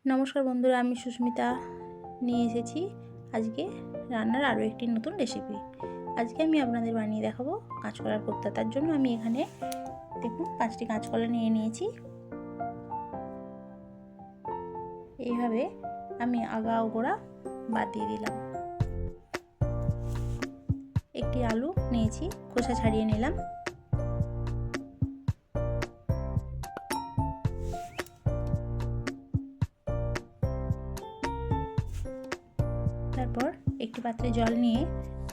নমস্কার বন্ধুরা, আমি সুস্মিতা নিয়ে এসেছি আজকে রান্নার আরও একটি নতুন রেসিপি। আজকে আমি আপনাদের বানিয়ে দেখাবো কাঁচকলার কোপ্তা। তার জন্য আমি এখানে দেখুন 5টি কাঁচকলা নিয়ে নিয়েছি। এইভাবে আমি আগা ও গোড়া বাদ দিয়ে দিলাম। একটি আলু নিয়েছি, খোসা ছাড়িয়ে নিলাম। তারপর একটি পাত্রে জল নিয়ে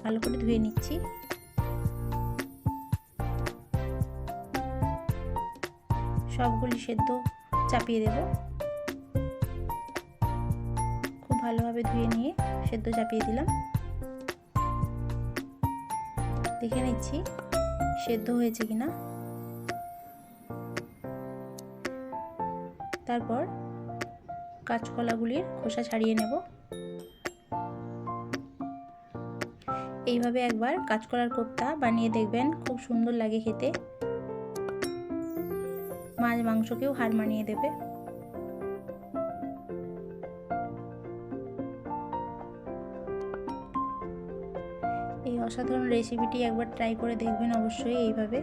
ভালো করে ধুয়ে নিচ্ছি। সবগুলি সেদ্ধ চাপিয়ে দেব। খুব ভালোভাবে ধুয়ে নিয়ে সেদ্ধ চাপিয়ে দিলাম। দেখে নিচ্ছি সেদ্ধ হয়েছে কিনা। তারপর কাঁচকলাগুলির খোসা ছাড়িয়ে নেব। এইভাবে একবার কাঁচকলার কোপ্তা বানিয়ে দেখবেন, খুব সুন্দর লাগে খেতে। মাছ মাংসকেও হার মানিয়ে দেবে। এই অসাধারণ রেসিপিটি একবার ট্রাই করে দেখবেন অবশ্যই। এইভাবে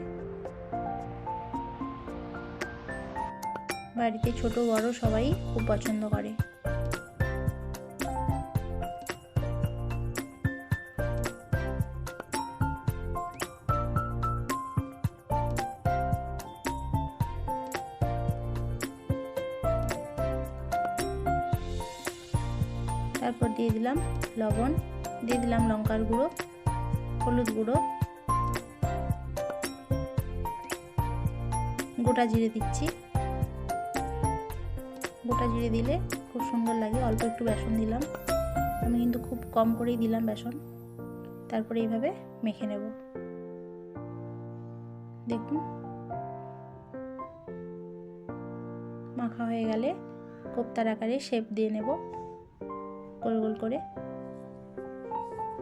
বাড়িতে ছোট বড় সবাই খুব পছন্দ করে। তারপর দিয়ে দিলাম লবণ, দিয়ে দিলাম লঙ্কার গুঁড়ো, হলুদ গুঁড়ো, গোটা জিরে দিচ্ছি। গোটা জিরে দিলে খুব সুন্দর লাগে। অল্প একটু বেসন দিলাম, আমি কিন্তু খুব কম করেই দিলাম বেসন। তারপরে এইভাবে মেখে নেব। দেখুন মাখা হয়ে গেলে কোপ্তার আকারে শেপ দিয়ে নেব গোল গোল করে।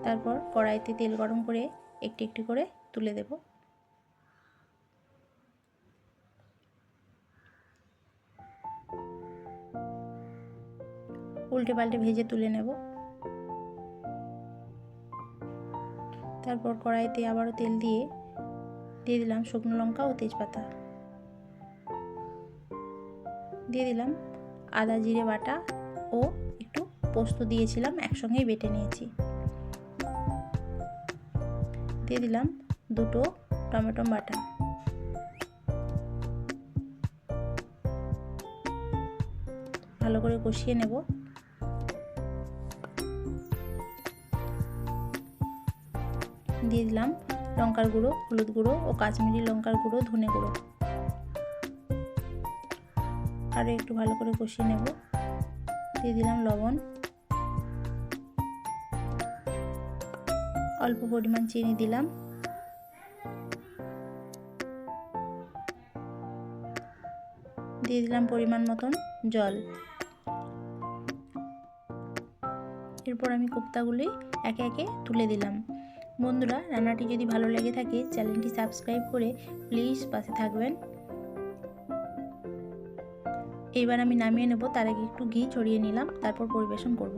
তারপর কড়াইতে তেল গরম করে একটি একটি করে তুলে দেব। উল্টে পাল্টে ভেজে তুলে নেব। তারপর কড়াইতে আবারও তেল দিয়ে দিলাম শুকনো লঙ্কা ও তেজপাতা, দিয়ে দিলাম আদা জিরে বাটা ও একটু পোস্ত দিয়েছিলাম, একসঙ্গেই বেটে নিয়েছি। দিয়ে দিলাম দুটো টমেটো বাটা। ভালো করে কষিয়ে নেব। দিয়ে দিলাম লঙ্কার গুঁড়ো, হলুদ গুঁড়ো ও কাশ্মীরি লঙ্কার গুঁড়ো, ধনে গুঁড়ো। আরও একটু ভালো করে কষিয়ে নেব। দিয়ে দিলাম লবণ, অল্প পরিমাণ চিনি দিলাম। দিয়ে দিলাম পরিমাণ মতন জল। এরপর আমি কোপ্তাগুলি একে একে তুলে দিলাম। বন্ধুরা, রান্নাটি যদি ভালো লেগে থাকে চ্যানেলটি সাবস্ক্রাইব করে প্লিজ পাশে থাকবেন। এইবার আমি নামিয়ে নেব। তার আগে একটু ঘি ছড়িয়ে নিলাম, তারপর পরিবেশন করব।